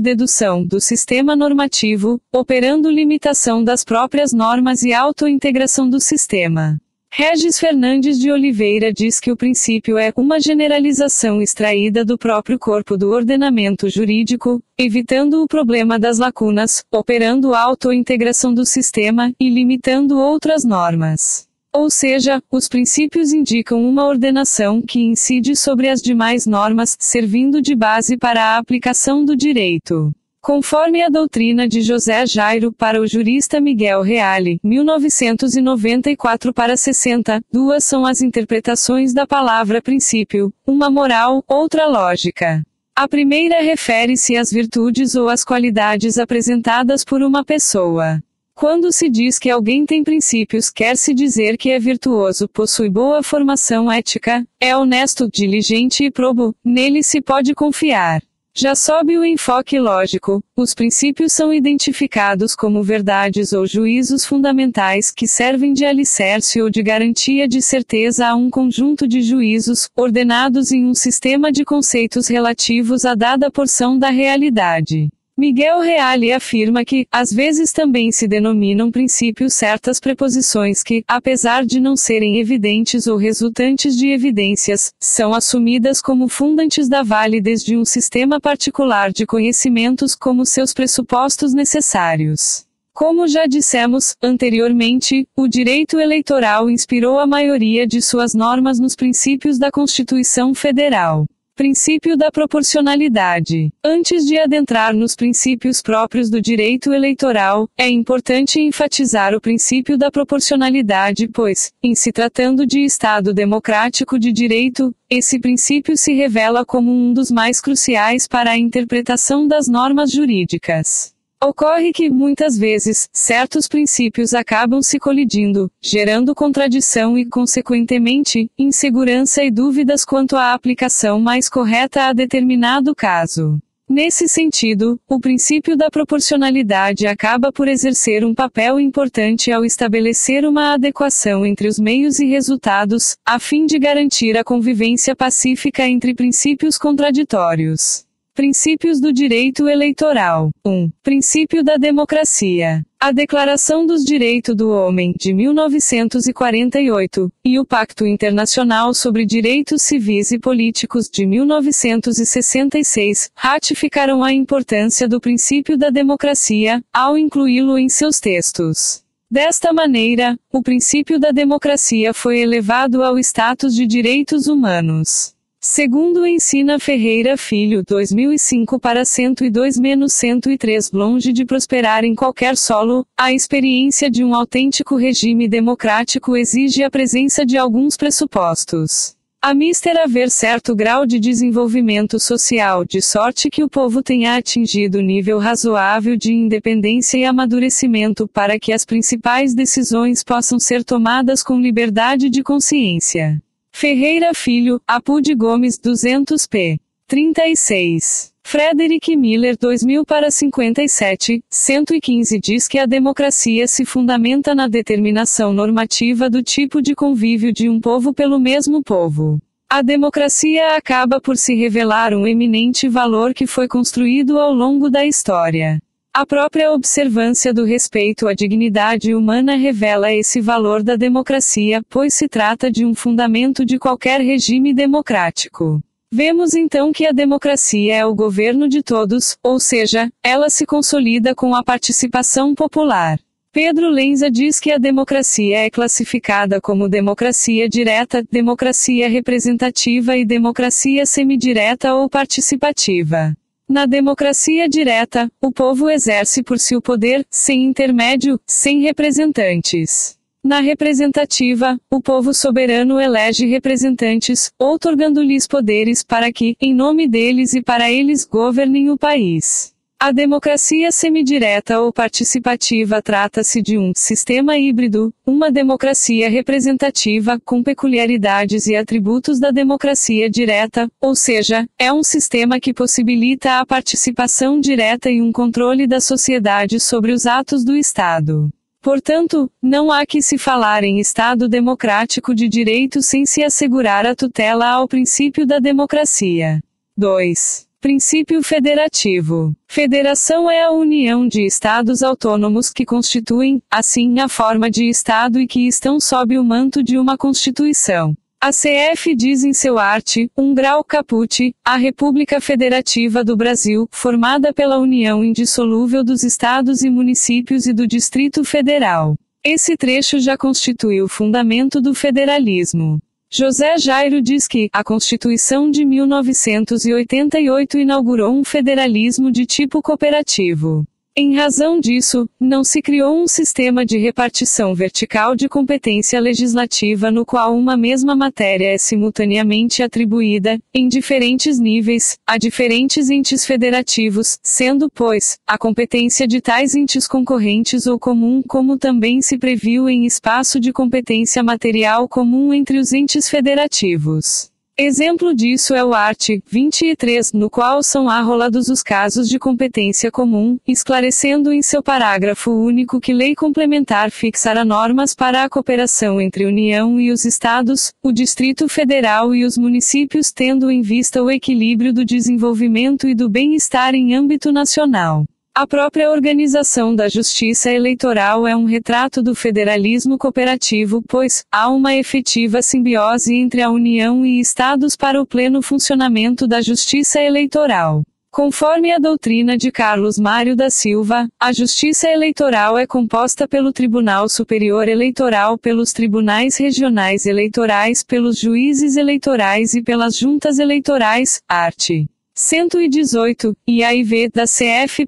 dedução, do sistema normativo, operando limitação das próprias normas e autointegração do sistema. Regis Fernandes de Oliveira diz que o princípio é uma generalização extraída do próprio corpo do ordenamento jurídico, evitando o problema das lacunas, operando autointegração do sistema, e limitando outras normas. Ou seja, os princípios indicam uma ordenação que incide sobre as demais normas, servindo de base para a aplicação do direito. Conforme a doutrina de José Jairo para o jurista Miguel Reale, 1994-60, duas são as interpretações da palavra princípio, uma moral, outra lógica. A primeira refere-se às virtudes ou às qualidades apresentadas por uma pessoa. Quando se diz que alguém tem princípios, quer-se dizer que é virtuoso, possui boa formação ética, é honesto, diligente e probo, nele se pode confiar. Já sob o enfoque lógico, os princípios são identificados como verdades ou juízos fundamentais que servem de alicerce ou de garantia de certeza a um conjunto de juízos, ordenados em um sistema de conceitos relativos a dada porção da realidade. Miguel Reale afirma que, às vezes também se denominam princípios certas preposições que, apesar de não serem evidentes ou resultantes de evidências, são assumidas como fundantes da validez de um sistema particular de conhecimentos como seus pressupostos necessários. Como já dissemos anteriormente, o direito eleitoral inspirou a maioria de suas normas nos princípios da Constituição Federal. Princípio da proporcionalidade. Antes de adentrar nos princípios próprios do direito eleitoral, é importante enfatizar o princípio da proporcionalidade, pois, em se tratando de Estado democrático de direito, esse princípio se revela como um dos mais cruciais para a interpretação das normas jurídicas. Ocorre que, muitas vezes, certos princípios acabam se colidindo, gerando contradição e, consequentemente, insegurança e dúvidas quanto à aplicação mais correta a determinado caso. Nesse sentido, o princípio da proporcionalidade acaba por exercer um papel importante ao estabelecer uma adequação entre os meios e resultados, a fim de garantir a convivência pacífica entre princípios contraditórios. Princípios do direito eleitoral. 1. Princípio da democracia. A Declaração dos Direitos do Homem, de 1948, e o Pacto Internacional sobre Direitos Civis e Políticos, de 1966, ratificaram a importância do princípio da democracia, ao incluí-lo em seus textos. Desta maneira, o princípio da democracia foi elevado ao status de direitos humanos. Segundo ensina Ferreira Filho, 2005 para 102-103, longe de prosperar em qualquer solo, a experiência de um autêntico regime democrático exige a presença de alguns pressupostos. A mister haver certo grau de desenvolvimento social, de sorte que o povo tenha atingido nível razoável de independência e amadurecimento para que as principais decisões possam ser tomadas com liberdade de consciência. Ferreira Filho, Apud Gomes 200 p. 36. Frederick Miller 2000 para 57, 115 diz que a democracia se fundamenta na determinação normativa do tipo de convívio de um povo pelo mesmo povo. A democracia acaba por se revelar um eminente valor que foi construído ao longo da história. A própria observância do respeito à dignidade humana revela esse valor da democracia, pois se trata de um fundamento de qualquer regime democrático. Vemos então que a democracia é o governo de todos, ou seja, ela se consolida com a participação popular. Pedro Lenza diz que a democracia é classificada como democracia direta, democracia representativa e democracia semidireta ou participativa. Na democracia direta, o povo exerce por si o poder, sem intermédio, sem representantes. Na representativa, o povo soberano elege representantes, outorgando-lhes poderes para que, em nome deles e para eles, governem o país. A democracia semidireta ou participativa trata-se de um sistema híbrido, uma democracia representativa com peculiaridades e atributos da democracia direta, ou seja, é um sistema que possibilita a participação direta e um controle da sociedade sobre os atos do Estado. Portanto, não há que se falar em Estado democrático de direito sem se assegurar a tutela ao princípio da democracia. 2. Princípio federativo. Federação é a união de Estados autônomos que constituem, assim, a forma de Estado e que estão sob o manto de uma Constituição. A CF diz em seu art. 1 grau caput, a República Federativa do Brasil, formada pela união indissolúvel dos Estados e municípios e do Distrito Federal. Esse trecho já constitui o fundamento do federalismo. José Jairo diz que a Constituição de 1988 inaugurou um federalismo de tipo cooperativo. Em razão disso, não se criou um sistema de repartição vertical de competência legislativa no qual uma mesma matéria é simultaneamente atribuída, em diferentes níveis, a diferentes entes federativos, sendo, pois, a competência de tais entes concorrentes ou comum, como também se previu em espaço de competência material comum entre os entes federativos. Exemplo disso é o art. 23, no qual são arrolados os casos de competência comum, esclarecendo em seu parágrafo único que lei complementar fixará normas para a cooperação entre a União e os Estados, o Distrito Federal e os municípios, tendo em vista o equilíbrio do desenvolvimento e do bem-estar em âmbito nacional. A própria organização da justiça eleitoral é um retrato do federalismo cooperativo, pois há uma efetiva simbiose entre a União e Estados para o pleno funcionamento da justiça eleitoral. Conforme a doutrina de Carlos Mário da Silva, a justiça eleitoral é composta pelo Tribunal Superior Eleitoral, pelos tribunais regionais eleitorais, pelos juízes eleitorais e pelas juntas eleitorais, art. 118, e AIV da CF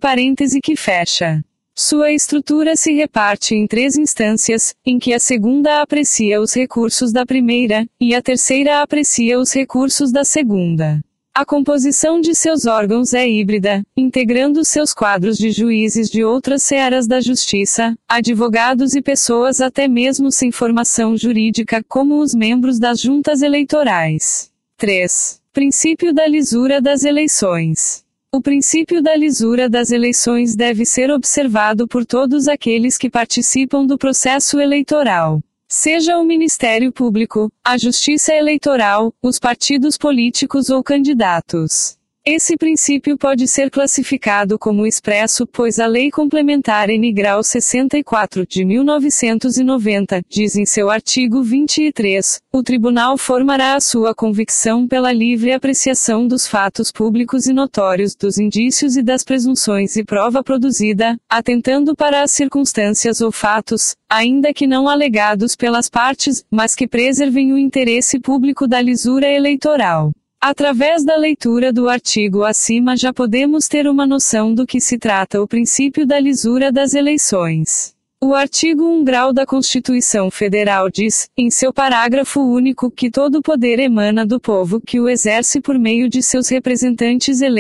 que fecha. Sua estrutura se reparte em 3 instâncias, em que a segunda aprecia os recursos da primeira, e a terceira aprecia os recursos da segunda. A composição de seus órgãos é híbrida, integrando seus quadros de juízes de outras searas da justiça, advogados e pessoas até mesmo sem formação jurídica, como os membros das juntas eleitorais. 3. Princípio da lisura das eleições. O princípio da lisura das eleições deve ser observado por todos aqueles que participam do processo eleitoral. Seja o Ministério Público, a Justiça Eleitoral, os partidos políticos ou candidatos. Esse princípio pode ser classificado como expresso, pois a Lei Complementar N. Grau 64, de 1990, diz em seu artigo 23, o Tribunal formará a sua convicção pela livre apreciação dos fatos públicos e notórios, dos indícios e das presunções e prova produzida, atentando para as circunstâncias ou fatos, ainda que não alegados pelas partes, mas que preservem o interesse público da lisura eleitoral. Através da leitura do artigo acima já podemos ter uma noção do que se trata o princípio da lisura das eleições. O artigo 1 grau da Constituição Federal diz, em seu parágrafo único, que todo poder emana do povo que o exerce por meio de seus representantes eleitos.